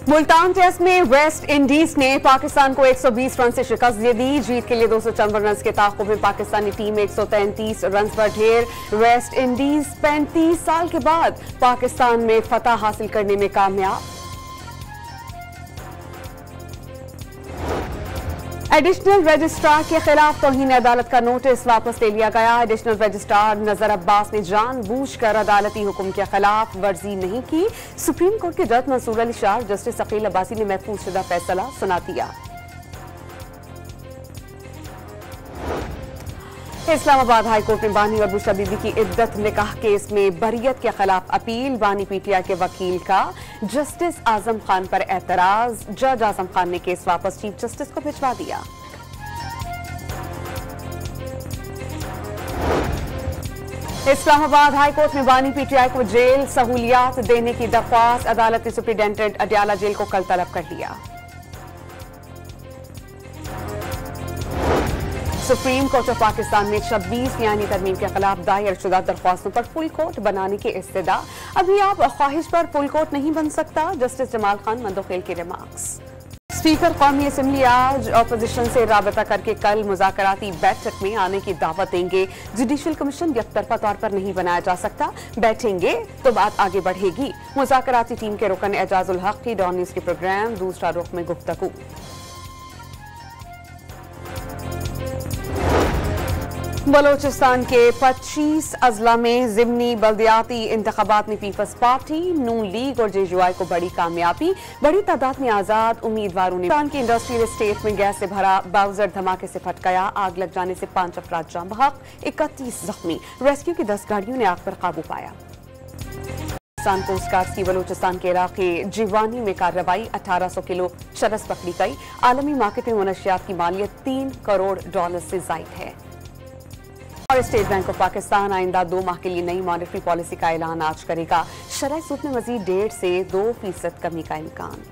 Multan test में West Indies ने पाकिस्तान को 120 रन से शिकस्त दे दी। जीत के लिए 254 रन के ताक़ुब में पाकिस्तानी टीम 133 रन पर ढेर। वेस्ट इंडीज 35 साल के बाद पाकिस्तान में फतह हासिल करने में कामयाब। एडिशनल रजिस्ट्रार के खिलाफ तौहीन अदालत का नोटिस वापस ले लिया गया। एडिशनल रजिस्ट्रार नजर अब्बास ने जानबूझकर अदालती हुक्म के खिलाफ वर्जी नहीं की। सुप्रीम कोर्ट के जज मंसूर अली शाह जस्टिस अकील अब्बासी ने महफूज शुदा फैसला सुना दिया। इस्लामाबाद हाई कोर्ट में बानी और बुशरा बीबी की इद्दत निकाह केस में बरियत के खिलाफ अपील। बानी पीटीआई के वकील का जस्टिस आजम खान पर एतराज। जज आजम खान ने केस वापस चीफ जस्टिस को भिजवा दिया। इस्लामाबाद हाई कोर्ट में बानी पीटीआई को जेल सहूलियात देने की दरख्वास्त। अदालत ने सुप्रिंटेंडेंट अडयाला जेल को कल तलब कर लिया। सुप्रीम कोर्ट ऑफ पाकिस्तान में 26 यानी तरमीम के खिलाफ दायर शुदा दरख्वास्तों पर फुल कोर्ट बनाने की इस्तदा। अभी आप ख्वाहिश पर फुल कोर्ट नहीं बन सकता। जस्टिस जमाल खान मंदोखेल के रिमार्क्स। स्पीकर कौमी असम्बली आज अपोजिशन से राबता करके कल मुज़ाकराती बैठक में आने की दावत देंगे। जुडिशल कमीशन यकतरफा तौर पर नहीं बनाया जा सकता। बैठेंगे तो बात आगे बढ़ेगी। मुज़ाकराती टीम के रुकन एजाजुल हक की डॉन न्यूज़ के प्रोग्राम दूसरा रुख में गुफ्तगू। बलोचिस्तान के 25 अजला में ज़िमनी बल्दियाती इंतखाबात में पीपल्स पार्टी, नून लीग और जेजेवाई को बड़ी कामयाबी। बड़ी तादाद में आजाद उम्मीदवारों ने पाकिस्तान के इंडस्ट्रियल एस्टेट में गैस से भरा बाउजर धमाके से फट गया। आग लग जाने से 5 अफराद जाँ बहक, 31 जख्मी। रेस्क्यू की 10 गाड़ियों ने आग पर काबू पाया। पाकिस्तान कोस्ट गार्ड की बलोचिस्तान के इलाके जिवानी में कार्रवाई। 1800 किलो चरस पकड़ी गई। आलमी मार्केट में मनशियात की मालियत $3 करोड़ से जायद है। और स्टेट बैंक ऑफ पाकिस्तान आइंदा 2 माह के लिए नई मॉनेटरी पॉलिसी का ऐलान आज करेगा। शरह सूद में मजीद 1.5 से 2% कमी का इम्कान।